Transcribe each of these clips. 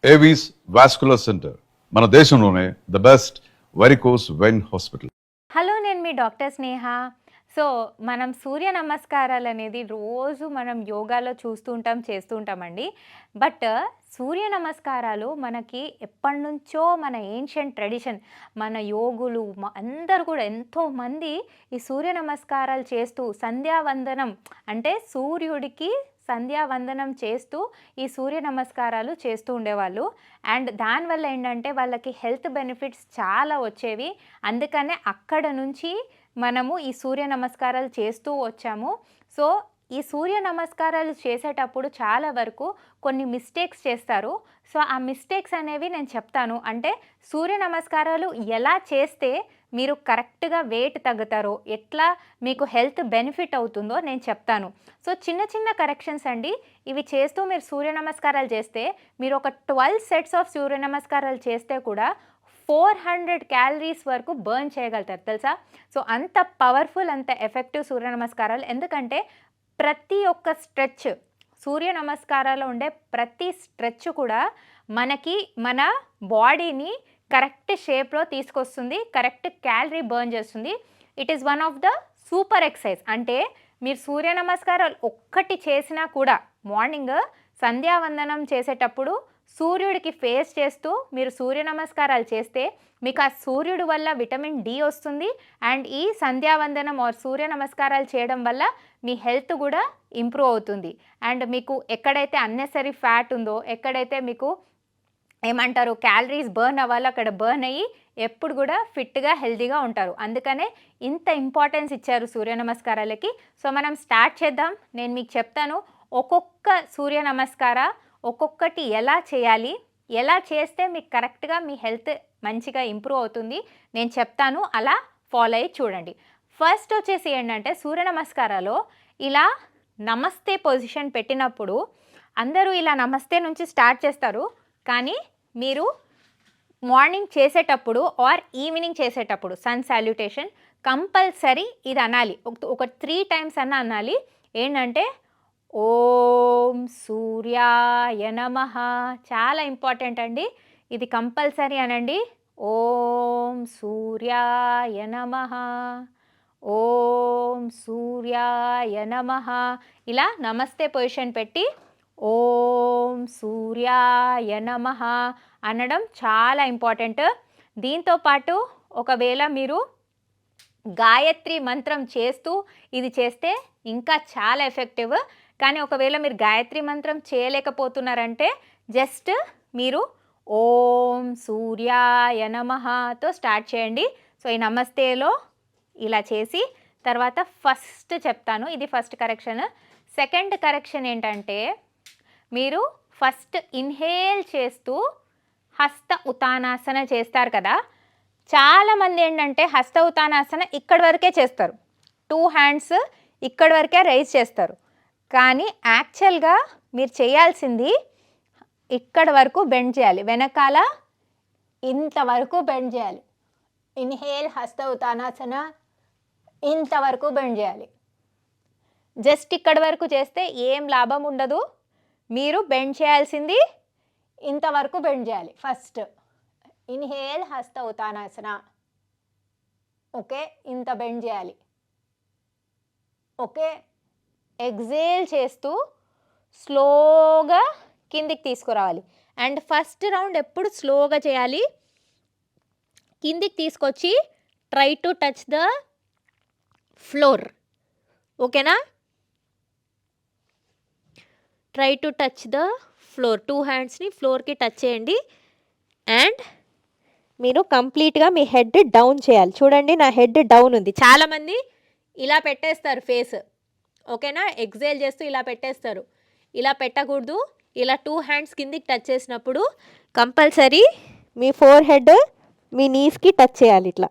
Avis vascular centre మన దేశంలోనే the best varicose vein hospital. Hello, నేను మీ డాక్టర్ స్నేహ. So మనం సూర్య నమస్కారాలు అనేది రోజు మనం యోగాలో చూస్తూ ఉంటాం, చేస్తూ ఉంటామండి. బట్ సూర్య నమస్కారాలు మనకి ఎప్పటి నుంచో మన ఏన్షియంట్ ట్రెడిషన్, మన యోగులు అందరూ కూడా ఎంతోమంది ఈ సూర్య నమస్కారాలు చేస్తూ సంధ్యావందనం అంటే సూర్యుడికి సంధ్యావందనం చేస్తూ ఈ సూర్య నమస్కారాలు చేస్తూ ఉండేవాళ్ళు. అండ్ దానివల్ల ఏంటంటే వాళ్ళకి హెల్త్ బెనిఫిట్స్ చాలా వచ్చేవి. అందుకనే అక్కడ నుంచి మనము ఈ సూర్య నమస్కారాలు చేస్తూ వచ్చాము. సో ఈ సూర్య నమస్కారాలు చేసేటప్పుడు చాలా వరకు కొన్ని మిస్టేక్స్ చేస్తారు. సో ఆ మిస్టేక్స్ అనేవి నేను చెప్తాను. అంటే సూర్య నమస్కారాలు ఎలా చేస్తే మీరు కరెక్ట్గా వెయిట్ తగ్గుతారో, ఎట్లా మీకు హెల్త్ బెనిఫిట్ అవుతుందో నేను చెప్తాను. సో చిన్న చిన్న కరెక్షన్స్ అండి. ఇవి చేస్తూ మీరు సూర్య నమస్కారాలు చేస్తే, మీరు ఒక 12 సెట్స్ ఆఫ్ సూర్య నమస్కారాలు చేస్తే కూడా 400 క్యాలరీస్ వరకు బర్న్ చేయగలుగుతారు, తెలుసా? సో అంత పవర్ఫుల్, అంత ఎఫెక్టివ్ సూర్య నమస్కారాలు. ఎందుకంటే ప్రతి ఒక్క స్ట్రెచ్, సూర్య నమస్కారాల్లో ఉండే ప్రతి స్ట్రెచ్ కూడా మనకి మన బాడీని కరెక్ట్ షేప్లో తీసుకొస్తుంది, కరెక్ట్ క్యాలరీ బర్న్ చేస్తుంది. It is one of the super exercise. అంటే మీరు సూర్య నమస్కారాలు ఒక్కటి చేసినా కూడా మార్నింగ్ సంధ్యావందనం చేసేటప్పుడు సూర్యుడికి ఫేస్ చేస్తూ మీరు సూర్య నమస్కారాలు చేస్తే మీకు ఆ సూర్యుడి వల్ల విటమిన్ డి వస్తుంది. అండ్ ఈ సంధ్యావందనం ఆర్ సూర్య నమస్కారాలు చేయడం వల్ల మీ హెల్త్ కూడా ఇంప్రూవ్ అవుతుంది. అండ్ మీకు ఎక్కడైతే అన్నెసరీ ఫ్యాట్ ఉందో, ఎక్కడైతే మీకు ఏమంటారు క్యాలరీస్ బర్న్ అవ్వాలో అక్కడ బర్న్ అయ్యి ఎప్పుడు కూడా ఫిట్గా హెల్తీగా ఉంటారు. అందుకనే ఇంత ఇంపార్టెన్స్ ఇచ్చారు సూర్య నమస్కారాలకి. సో మనం స్టార్ట్ చేద్దాం. నేను మీకు చెప్తాను ఒక్కొక్క సూర్య నమస్కార ఒక్కొక్కటి ఎలా చేయాలి, ఎలా చేస్తే మీకు కరెక్ట్గా మీ హెల్త్ మంచిగా ఇంప్రూవ్ అవుతుంది నేను చెప్తాను. అలా ఫాలో అయ్యి చూడండి. ఫస్ట్ వచ్చేసి ఏంటంటే సూర్య నమస్కారాలో ఇలా నమస్తే పొజిషన్ పెట్టినప్పుడు అందరూ ఇలా నమస్తే నుంచి స్టార్ట్ చేస్తారు. కానీ మీరు మార్నింగ్ చేసేటప్పుడు ఆర్ ఈవినింగ్ చేసేటప్పుడు సన్ సాల్యుటేషన్ కంపల్సరీ ఇది అనాలి. ఒక 3 టైమ్స్ అన్న అనాలి. ఏంటంటే ఓం సూర్యాయ నమః. చాలా ఇంపార్టెంట్ అండి, ఇది కంపల్సరీ అనండి. ఓం సూర్యాయ నమః, ఓం సూర్యాయ నమః. ఇలా నమస్తే పొజిషన్ పెట్టి ఓం సూర్యాయ నమః అనడం చాలా ఇంపార్టెంట్. దీంతోపాటు ఒకవేళ మీరు గాయత్రి మంత్రం చేస్తూ ఇది చేస్తే ఇంకా చాలా ఎఫెక్టివ్. కానీ ఒకవేళ మీరు గాయత్రి మంత్రం చేయలేకపోతున్నారంటే జస్ట్ మీరు ఓం సూర్యాయ నమఃతో స్టార్ట్ చేయండి. సో ఈ నమస్తేలో ఇలా చేసి తర్వాత ఫస్ట్ చెప్తాను, ఇది ఫస్ట్ కరెక్షన్. సెకండ్ కరెక్షన్ ఏంటంటే మీరు ఫస్ట్ ఇన్హేల్ చేస్తూ హస్త ఉతానాసన చేస్తారు కదా. చాలామంది ఏంటంటే హస్త ఉతానాసన ఇక్కడి వరకే చేస్తారు, 2 హ్యాండ్స్ ఇక్కడి వరకే రైజ్ చేస్తారు. కానీ యాక్చువల్గా మీరు చేయాల్సింది ఇక్కడ వరకు బెండ్ చేయాలి, వెనకాల ఇంతవరకు బెండ్ చేయాలి. ఇన్హేల్ హస్త ఉతానాసన ఇంతవరకు బెండ్ చేయాలి. జస్ట్ ఇక్కడి వరకు చేస్తే ఏం లాభం ఉండదు. మీరు బెండ్ చేయాల్సింది ఇంతవరకు బెండ్ చేయాలి. ఫస్ట్ ఇన్హేల్ హస్త ఉతానాసన, ఓకే, ఇంత బెండ్ చేయాలి. ఓకే, ఎగ్జేల్ చేస్తూ స్లోగా కిందికి తీసుకురావాలి. అండ్ ఫస్ట్ రౌండ్ ఎప్పుడు స్లోగా చేయాలి. కిందికి తీసుకొచ్చి try to touch the floor, ఓకేనా? Try to touch the floor, 2 హ్యాండ్స్ని ఫ్లోర్కి టచ్ చేయండి. అండ్ మీరు కంప్లీట్గా మీ హెడ్ డౌన్ చేయాలి. చూడండి నా హెడ్ డౌన్ ఉంది. చాలామంది ఇలా పెట్టేస్తారు ఫేస్, ఓకేనా? ఎగ్జేల్ చేస్తూ ఇలా పెట్టేస్తారు. ఇలా పెట్టకూడదు. ఇలా 2 హ్యాండ్స్ కిందికి టచ్ చేసినప్పుడు కంపల్సరీ మీ ఫోర్ హెడ్ మీ నీస్కి టచ్ చేయాలి ఇట్లా.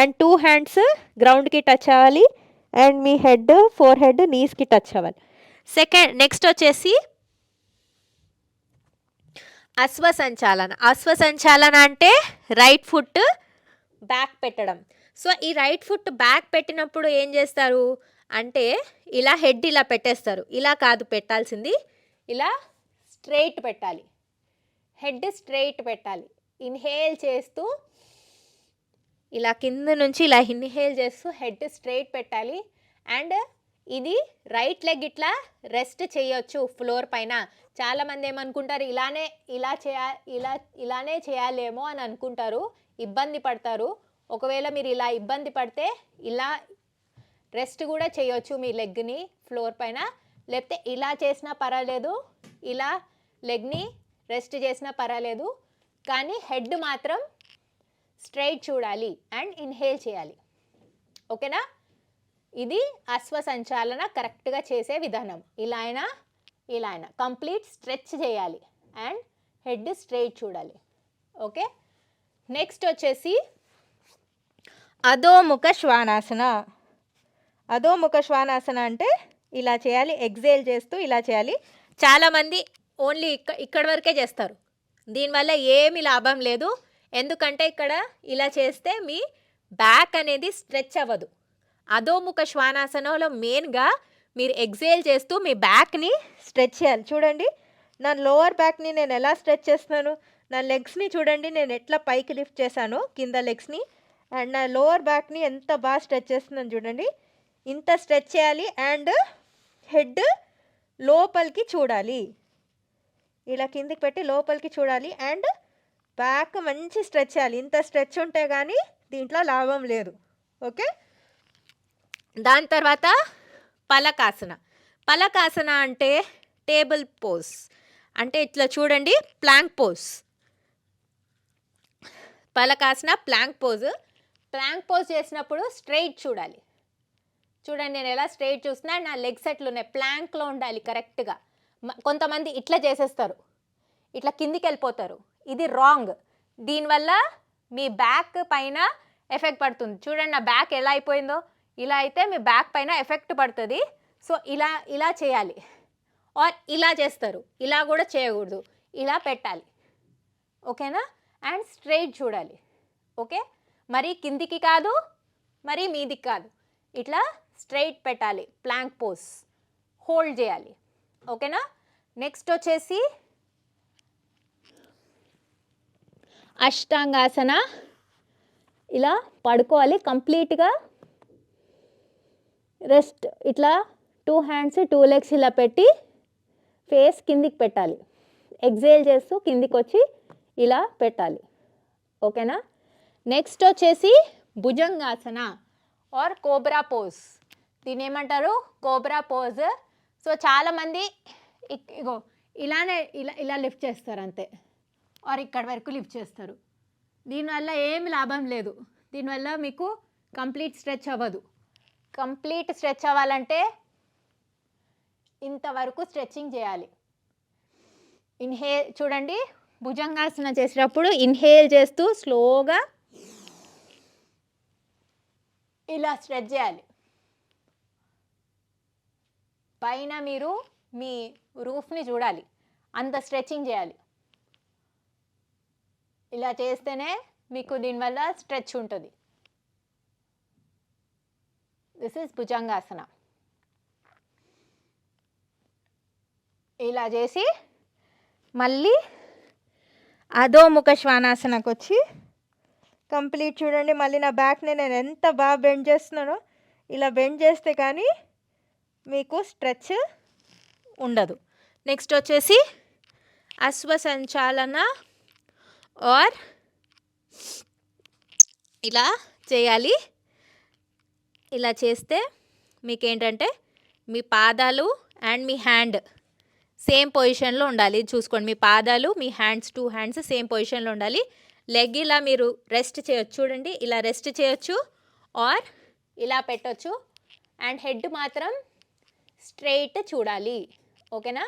అండ్ 2 హ్యాండ్స్ గ్రౌండ్కి టచ్ అవ్వాలి. అండ్ మీ హెడ్ ఫోర్ హెడ్ నీస్కి టచ్ అవ్వాలి. నెక్స్ట్ వచ్చేసి అశ్వసంచాలన. అశ్వసంచాలన అంటే రైట్ ఫుట్ బ్యాక్ పెట్టడం. సో ఈ రైట్ ఫుట్ బ్యాక్ పెట్టినప్పుడు ఏం చేస్తారు అంటే ఇలా హెడ్ ఇలా పెట్టేస్తారు. ఇలా కాదు పెట్టాల్సింది, ఇలా స్ట్రైట్ పెట్టాలి. హెడ్ స్ట్రైట్ పెట్టాలి. ఇన్హేల్ చేస్తూ ఇలా కింద నుంచి ఇలా ఇన్హేల్ చేస్తూ హెడ్ స్ట్రైట్ పెట్టాలి. అండ్ ఇది రైట్ లెగ్ ఇట్లా రెస్ట్ చేయొచ్చు ఫ్లోర్ పైన. చాలామంది ఏమనుకుంటారు ఇలానే చేయాలేమో అని అనుకుంటారు, ఇబ్బంది పడతారు. ఒకవేళ మీరు ఇలా ఇబ్బంది పడితే ఇలా రెస్ట్ కూడా చేయొచ్చు మీ లెగ్ని ఫ్లోర్ పైన, లేకపోతే ఇలా చేసినా పర్వాలేదు, ఇలా లెగ్ని రెస్ట్ చేసినా పర్వాలేదు. కానీ హెడ్ మాత్రం స్ట్రైట్ చూడాలి అండ్ ఇన్హేల్ చేయాలి. ఓకేనా? ఇది అశ్వసంచాలన కరెక్ట్గా చేసే విధానం. ఇలా అయినా కంప్లీట్ స్ట్రెచ్ చేయాలి అండ్ హెడ్ స్ట్రైట్ చూడాలి. ఓకే, నెక్స్ట్ వచ్చేసి అధోముఖ శ్వానాసన. అధోముఖ శ్వానాసన అంటే ఇలా చేయాలి, ఎగ్జేల్ చేస్తూ ఇలా చేయాలి. చాలామంది ఓన్లీ ఇక్కడ వరకే చేస్తారు. దీనివల్ల ఏమీ లాభం లేదు. ఎందుకంటే ఇక్కడ ఇలా చేస్తే మీ బ్యాక్ అనేది స్ట్రెచ్ అవ్వదు. అధోముఖ శ్వానాసనంలో మెయిన్గా మీరు ఎగ్జేల్ చేస్తూ మీ బ్యాక్ని స్ట్రెచ్ చేయాలి. చూడండి, నా లోవర్ బ్యాక్ని నేను ఎలా స్ట్రెచ్ చేస్తున్నాను, నా లెగ్స్ని చూడండి నేను ఎట్లా పైకి లిఫ్ట్ చేశాను కింద లెగ్స్ని, అండ్ నా లోవర్ బ్యాక్ని ఎంత బాగా స్ట్రెచ్ చేస్తున్నాను చూడండి. ఇంత స్ట్రెచ్ చేయాలి అండ్ హెడ్ లోపలికి చూడాలి, ఇలా కిందికి పెట్టి లోపలికి చూడాలి అండ్ బ్యాక్ మంచి స్ట్రెచ్ చేయాలి. ఇంత స్ట్రెచ్ ఉంటే కానీ దీంట్లో లాభం లేదు. ఓకే, దాని తర్వాత పలకాసన. పలకాసన అంటే టేబుల్ పోజ్, అంటే ఇట్లా చూడండి ప్లాంక్ పోజ్. పలకాసన ప్లాంక్ పోజ్. ప్లాంక్ పోజ్ చేసినప్పుడు స్ట్రైట్ చూడాలి. చూడండి నేను ఎలా స్ట్రైట్ చూస్తున్నా, నా లెగ్స్ ఎట్లు ఉన్నాయి, ప్లాంక్లో ఉండాలి కరెక్ట్గా. కొంతమంది ఇట్లా చేసేస్తారు, ఇట్లా కిందికి వెళ్ళిపోతారు. ఇది రాంగ్. దీనివల్ల మీ బ్యాక్ పైన ఎఫెక్ట్ పడుతుంది. చూడండి నా బ్యాక్ ఎలా అయిపోయిందో, ఇలా అయితే మీ బ్యాక్ పైన ఎఫెక్ట్ పడుతుంది. సో ఇలా చేయాలి. ఆర్ ఇలా చేస్తారు, ఇలా కూడా చేయకూడదు, ఇలా పెట్టాలి. ఓకేనా? అండ్ స్ట్రైట్ చూడాలి. ఓకే, మరి కిందికి కాదు మరి మీదికి కాదు, ఇట్లా స్ట్రైట్ పెట్టాలి. ప్లాంక్ పోజ్ హోల్డ్ చేయాలి. ఓకేనా? నెక్స్ట్ వచ్చేసి అష్టాంగాసన. ఇలా పడుకోవాలి కంప్లీట్గా, రెస్ట్ ఇట్లా 2 హ్యాండ్స్ 2 లెగ్స్ ఇలా పెట్టి ఫేస్ కిందికి పెట్టాలి. ఎగ్జేల్ చేస్తూ కిందికి వచ్చి ఇలా పెట్టాలి. ఓకేనా? నెక్స్ట్ వచ్చేసి భుజంగాసన ఆర్ కోబ్రా పోజ్. దీని ఏమంటారు? Cobra pose. సో చాలామంది ఇగో ఇలానే ఇలా లిఫ్ట్ చేస్తారు అంతే, ఆర్ ఇక్కడ వరకు లిఫ్ట్ చేస్తారు. దీనివల్ల ఏమి లాభం లేదు. దీనివల్ల మీకు కంప్లీట్ స్ట్రెచ్ అవ్వదు. కంప్లీట్ స్ట్రెచ్ అవ్వాలంటే ఇంతవరకు స్ట్రెచ్చింగ్ చేయాలి. ఇన్హేల్ చూడండి, భుజంగాసన చేసేటప్పుడు ఇన్హేల్ చేస్తూ స్లోగా ఇలా స్ట్రెచ్ చేయాలి. పైన మీరు మీ రూఫ్ని చూడాలి, అంత స్ట్రెచ్చింగ్ చేయాలి. ఇలా చేస్తేనే మీకు దీనివల్ల స్ట్రెచ్ ఉంటుంది. This is Bhujangasana. ఇలా చేసి మళ్ళీ అధోముఖ శ్వానాసనకు వచ్చి కంప్లీట్ చూడండి. మళ్ళీ నా బ్యాక్ని నేను ఎంత బాగా బెండ్ చేస్తున్నానో, ఇలా బెండ్ చేస్తే కానీ మీకు స్ట్రెచ్ ఉండదు. నెక్స్ట్ వచ్చేసి అశ్వసంచాలన ఆర్ ఇలా చేయాలి. ఇలా చేస్తే మీకేంటంటే మీ పాదాలు అండ్ మీ హ్యాండ్ సేమ్ పొజిషన్లో ఉండాలి. చూసుకోండి, మీ పాదాలు మీ హ్యాండ్స్ 2 హ్యాండ్స్ సేమ్ పొజిషన్లో ఉండాలి. లెగ్ ఇలా మీరు రెస్ట్ చేయొచ్చు. చూడండి ఇలా రెస్ట్ చేయొచ్చు ఆర్ ఇలా పెట్టొచ్చు. అండ్ హెడ్ మాత్రం స్ట్రైట్ చూడాలి. ఓకేనా?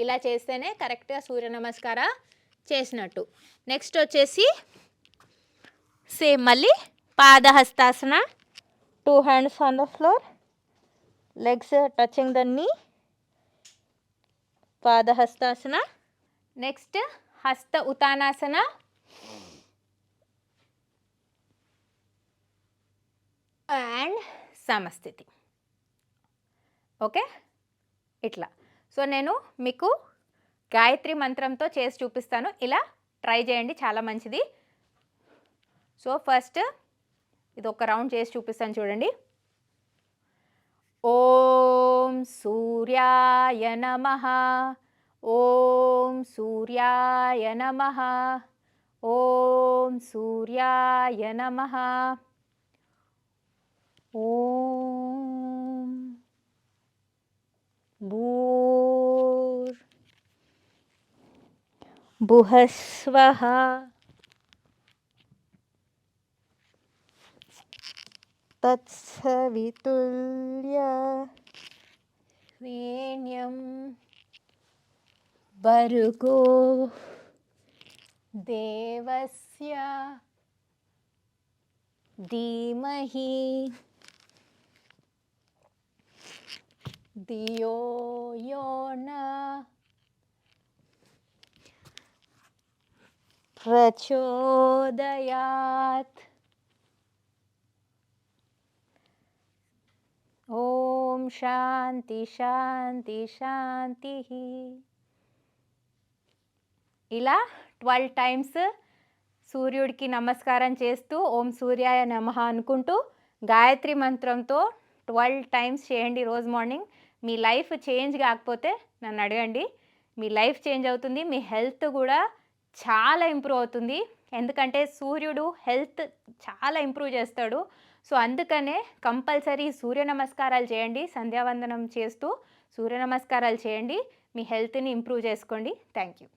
ఇలా చేస్తేనే కరెక్ట్గా సూర్య నమస్కార చేసినట్టు. నెక్స్ట్ వచ్చేసి సేమ్ మళ్ళీ పాదహస్తాసన. 2 hands on the floor, legs touching the నీ. పాదహస్తాసన. నెక్స్ట్ హస్త ఉతానాసన. అండ్ సమస్థితి. ఓకే, ఇట్లా. సో నేను మీకు గాయత్రి మంత్రంతో చేసి చూపిస్తాను. ఇలా ట్రై చేయండి, చాలా మంచిది. సో ఫస్ట్ ఇది ఒక రౌండ్ చేసి చూపిస్తాను చూడండి. ఓం సూర్యాయ నమః, ఓం సూర్యాయ నమః, ఓం సూర్యాయ నమః, ఓం భువస్వః తత్సవితుల్యరేణ్యం భర్గో దేవస్య ధీమహి ధియో యో నః ప్రచోదయాత్. ఓం శాంతి శాంతి శాంతి. ఇలా 12 టైమ్స్ సూర్యుడికి నమస్కారం చేస్తూ ఓం సూర్యాయ నమః అనుకుంటూ గాయత్రి మంత్రంతో 12 టైమ్స్ చేయండి రోజు మార్నింగ్. మీ లైఫ్ చేంజ్ కాకపోతే నన్ను అడగండి, మీ లైఫ్ చేంజ్ అవుతుంది, మీ హెల్త్ కూడా చాలా ఇంప్రూవ్ అవుతుంది. ఎందుకంటే సూర్యుడు హెల్త్ చాలా ఇంప్రూవ్ చేస్తాడు. సో అందుకనే కంపల్సరీ సూర్య నమస్కారాలు చేయండి. సంధ్యావందనం చేస్తూ సూర్య నమస్కారాలు చేయండి, మీ హెల్త్ని ఇంప్రూవ్ చేసుకోండి. Thank you.